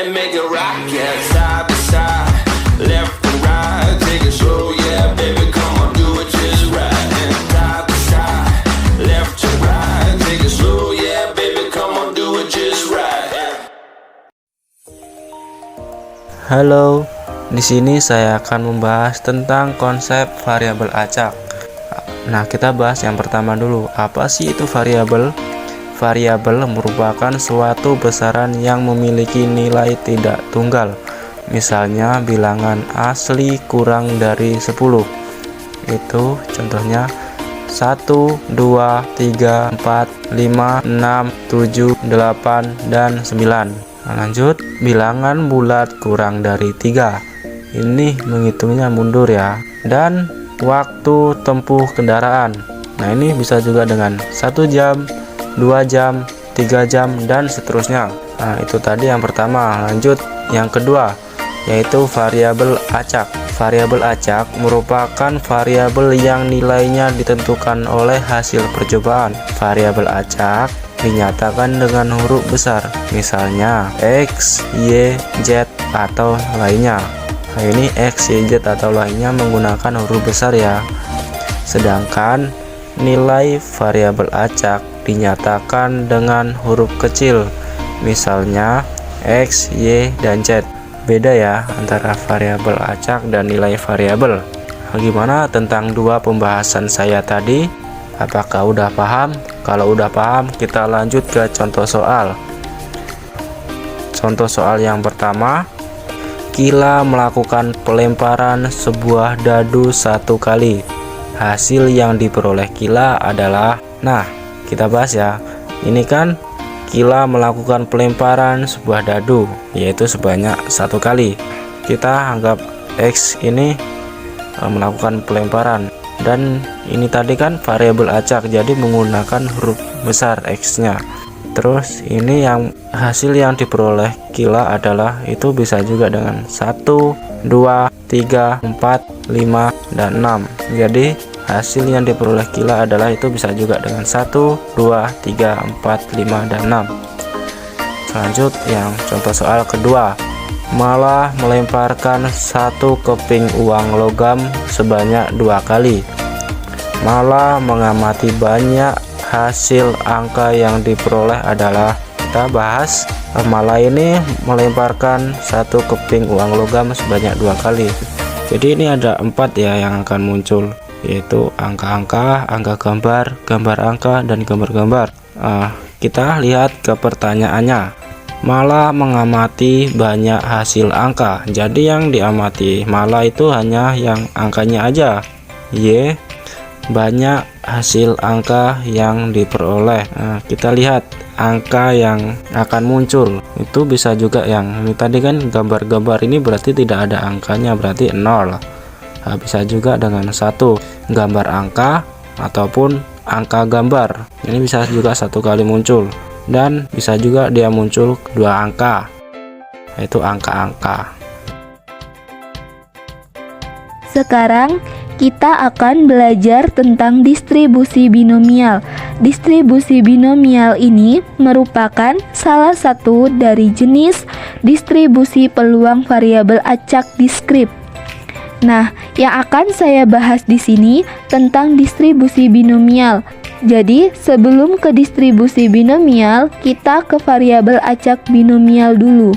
and make it rock, yeah. Side by side, left and right, take it slow, yeah, baby, come on, do it just right. And side by side, left to right, take it slow, yeah, baby, come on, do it just right. Halo, di sini saya akan membahas tentang konsep variabel acak. Nah, kita bahas yang pertama dulu. Apa sih itu variabel? Variabel merupakan suatu besaran yang memiliki nilai tidak tunggal. Misalnya bilangan asli kurang dari 10. Itu contohnya 1, 2, 3, 4, 5, 6, 7, 8, dan 9. Nah, lanjut, bilangan bulat kurang dari 3. Ini menghitungnya mundur ya. Dan waktu tempuh kendaraan. Nah, ini bisa juga dengan 1 jam, 2 jam, 3 jam, dan seterusnya. Nah, itu tadi yang pertama. Lanjut, yang kedua, yaitu variabel acak. Variabel acak merupakan variabel yang nilainya ditentukan oleh hasil percobaan. Variabel acak dinyatakan dengan huruf besar, misalnya X, Y, Z, atau lainnya. Nah, ini X, Y, Z, atau lainnya menggunakan huruf besar ya. Sedangkan nilai variabel acak dinyatakan dengan huruf kecil, misalnya X, Y, dan Z. Beda ya antara variabel acak dan nilai variabel. Nah, gimana tentang dua pembahasan saya tadi? Apakah udah paham? Kalau udah paham, kita lanjut ke contoh soal. Contoh soal yang pertama, Kila melakukan pelemparan sebuah dadu 1 kali. Hasil yang diperoleh Kila adalah, nah, kita bahas ya. Ini kan Kila melakukan pelemparan sebuah dadu, yaitu sebanyak 1 kali. Kita anggap X ini melakukan pelemparan, dan ini tadi kan variabel acak, jadi menggunakan huruf besar X-nya. Terus ini yang hasil yang diperoleh Kila adalah, itu bisa juga dengan 1, 2, 3, 4, 5, dan 6. Jadi hasil yang diperoleh Kila adalah, itu bisa juga dengan 1, 2, 3, 4, 5, dan 6. Lanjut yang contoh soal kedua, Mala melemparkan 1 keping uang logam sebanyak 2 kali. Mala mengamati banyak hasil angka yang diperoleh adalah, kita bahas Mala ini melemparkan 1 keping uang logam sebanyak 2 kali. Jadi ini ada 4 ya yang akan muncul, yaitu angka-angka, angka gambar, gambar angka, dan gambar-gambar. Kita lihat ke pertanyaannya. Mala mengamati banyak hasil angka. Jadi yang diamati Mala itu hanya yang angkanya aja. Y, banyak hasil angka yang diperoleh. Nah, kita lihat angka yang akan muncul. Itu bisa juga yang ini tadi kan gambar-gambar, ini berarti tidak ada angkanya, berarti 0. Nah, bisa juga dengan 1 gambar angka ataupun angka gambar. Ini bisa juga 1 kali muncul, dan bisa juga dia muncul 2 angka, yaitu angka-angka. Sekarang kita akan belajar tentang distribusi binomial. Distribusi binomial ini merupakan salah satu dari jenis distribusi peluang variabel acak diskrit. Nah, yang akan saya bahas di sini tentang distribusi binomial. Jadi, sebelum ke distribusi binomial, kita ke variabel acak binomial dulu.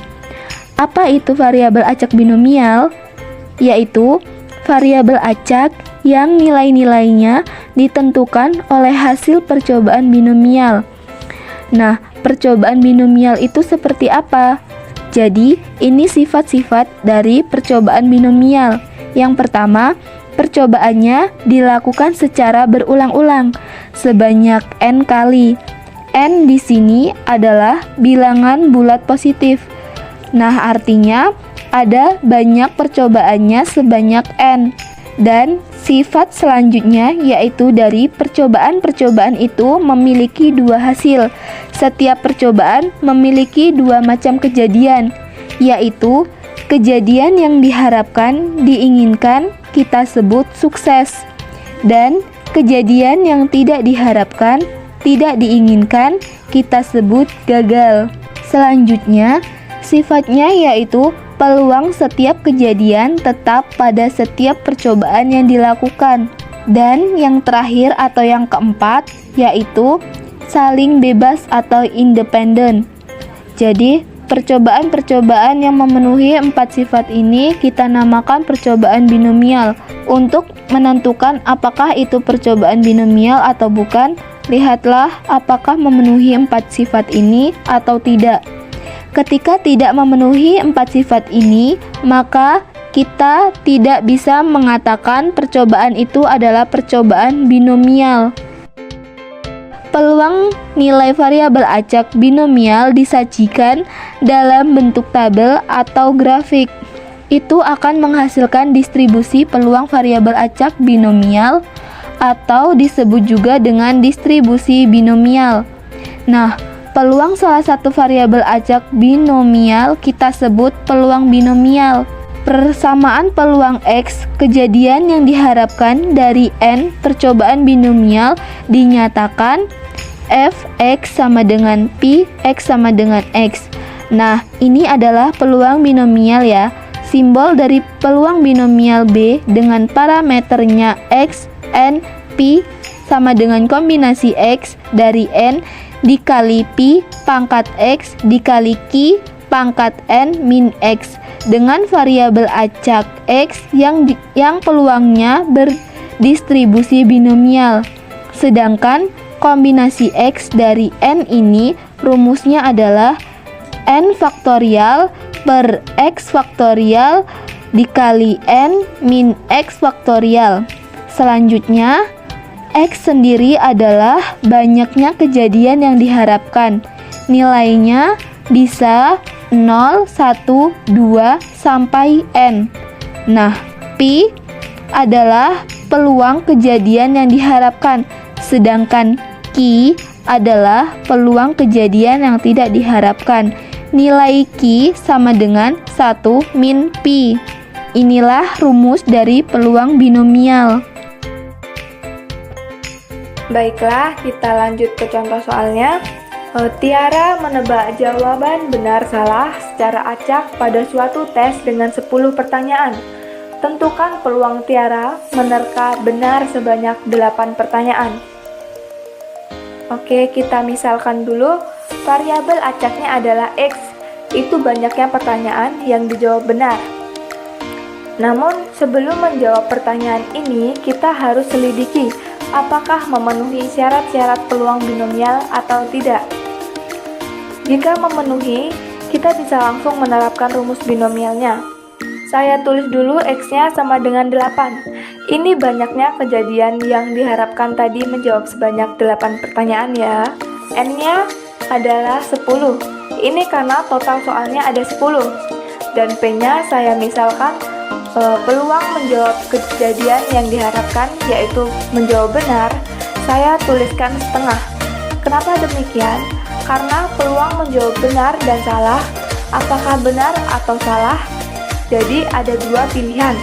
Apa itu variabel acak binomial? Yaitu variabel acak yang nilai-nilainya ditentukan oleh hasil percobaan binomial. Nah, percobaan binomial itu seperti apa? Jadi, ini sifat-sifat dari percobaan binomial. Yang pertama, percobaannya dilakukan secara berulang-ulang sebanyak n kali. N di sini adalah bilangan bulat positif. Nah, artinya ada banyak percobaannya sebanyak n. Dan sifat selanjutnya yaitu dari percobaan-percobaan itu memiliki 2 hasil. Setiap percobaan memiliki 2 macam kejadian, yaitu kejadian yang diharapkan, diinginkan, kita sebut sukses, dan kejadian yang tidak diharapkan, tidak diinginkan, kita sebut gagal. Selanjutnya, Sifatnya yaitu peluang setiap kejadian tetap pada setiap percobaan yang dilakukan. Dan yang terakhir atau yang keempat yaitu saling bebas atau independen. Jadi percobaan-percobaan yang memenuhi 4 sifat ini kita namakan percobaan binomial. Untuk menentukan apakah itu percobaan binomial atau bukan, lihatlah apakah memenuhi 4 sifat ini atau tidak. Ketika tidak memenuhi 4 sifat ini, maka kita tidak bisa mengatakan percobaan itu adalah percobaan binomial. Peluang nilai variabel acak binomial disajikan dalam bentuk tabel atau grafik. Itu akan menghasilkan distribusi peluang variabel acak binomial atau disebut juga dengan distribusi binomial. Nah, peluang salah satu variabel acak binomial kita sebut peluang binomial. Persamaan peluang X kejadian yang diharapkan dari N percobaan binomial dinyatakan Fx sama dengan P, X sama dengan X. Nah, ini adalah peluang binomial ya. Simbol dari peluang binomial B dengan parameternya X, N, P sama dengan kombinasi X dari N dikali P pangkat X dikali Q pangkat N min X dengan variabel acak X yang peluangnya berdistribusi binomial. Sedangkan kombinasi X dari N ini rumusnya adalah N faktorial per X faktorial dikali N min X faktorial. Selanjutnya, X sendiri adalah banyaknya kejadian yang diharapkan. Nilainya bisa 0, 1, 2, sampai N. Nah, P adalah peluang kejadian yang diharapkan, sedangkan Q adalah peluang kejadian yang tidak diharapkan. Nilai Q sama dengan 1 min P. Inilah rumus dari peluang binomial. Baiklah, kita lanjut ke contoh soalnya. Tiara menebak jawaban benar salah secara acak pada suatu tes dengan 10 pertanyaan. Tentukan peluang Tiara menerka benar sebanyak 8 pertanyaan. Oke, kita misalkan dulu variabel acaknya adalah X. Itu banyaknya pertanyaan yang dijawab benar. Namun, sebelum menjawab pertanyaan ini, kita harus selidiki apakah memenuhi syarat-syarat peluang binomial atau tidak. Jika memenuhi, kita bisa langsung menerapkan rumus binomialnya. Saya tulis dulu X-nya sama dengan 8. Ini banyaknya kejadian yang diharapkan tadi menjawab sebanyak 8 pertanyaan ya. N-nya adalah 10. Ini karena total soalnya ada 10. Dan P-nya saya misalkan peluang menjawab kejadian yang diharapkan yaitu menjawab benar, saya tuliskan setengah. Kenapa demikian? Karena peluang menjawab benar dan salah, apakah benar atau salah, jadi ada 2 pilihan,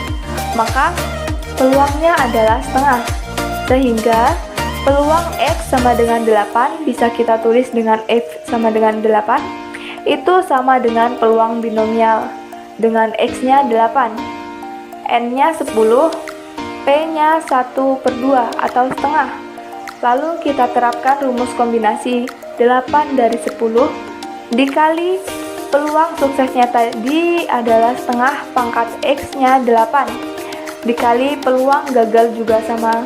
maka peluangnya adalah setengah. Sehingga peluang X sama dengan 8 bisa kita tulis dengan F sama dengan 8, itu sama dengan peluang binomial, dengan X-nya 8, N-nya 10, P-nya 1/2 atau setengah. Lalu kita terapkan rumus kombinasi 8 dari 10 dikali peluang suksesnya tadi adalah setengah pangkat X-nya 8 dikali peluang gagal juga sama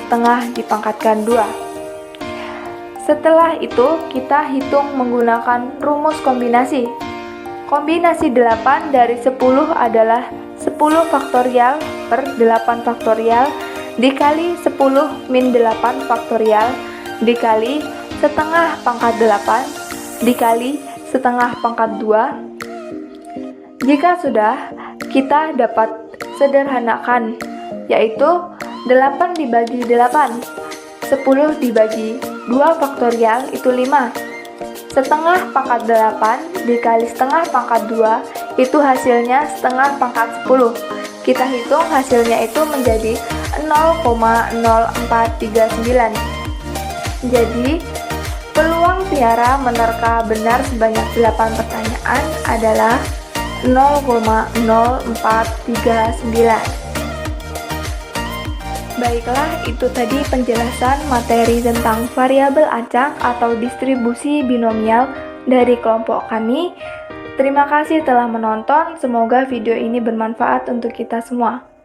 setengah dipangkatkan 2. Setelah itu kita hitung menggunakan rumus kombinasi. Kombinasi 8 dari 10 adalah 10 faktorial per 8 faktorial dikali 10 min 8 faktorial dikali setengah pangkat 8 dikali setengah pangkat 2. Jika sudah, kita dapat sederhanakan, yaitu 8 dibagi 8, 10 dibagi 2 faktorial itu 5. Setengah pangkat 8 dikali setengah pangkat 2 itu hasilnya setengah pangkat 10. Kita hitung hasilnya itu menjadi 0,0439. Jadi, peluang Tiara menerka benar sebanyak 8 pertanyaan pertanyaan adalah 0,0439. Baiklah, itu tadi penjelasan materi tentang variabel acak atau distribusi binomial dari kelompok kami. Terima kasih telah menonton, semoga video ini bermanfaat untuk kita semua.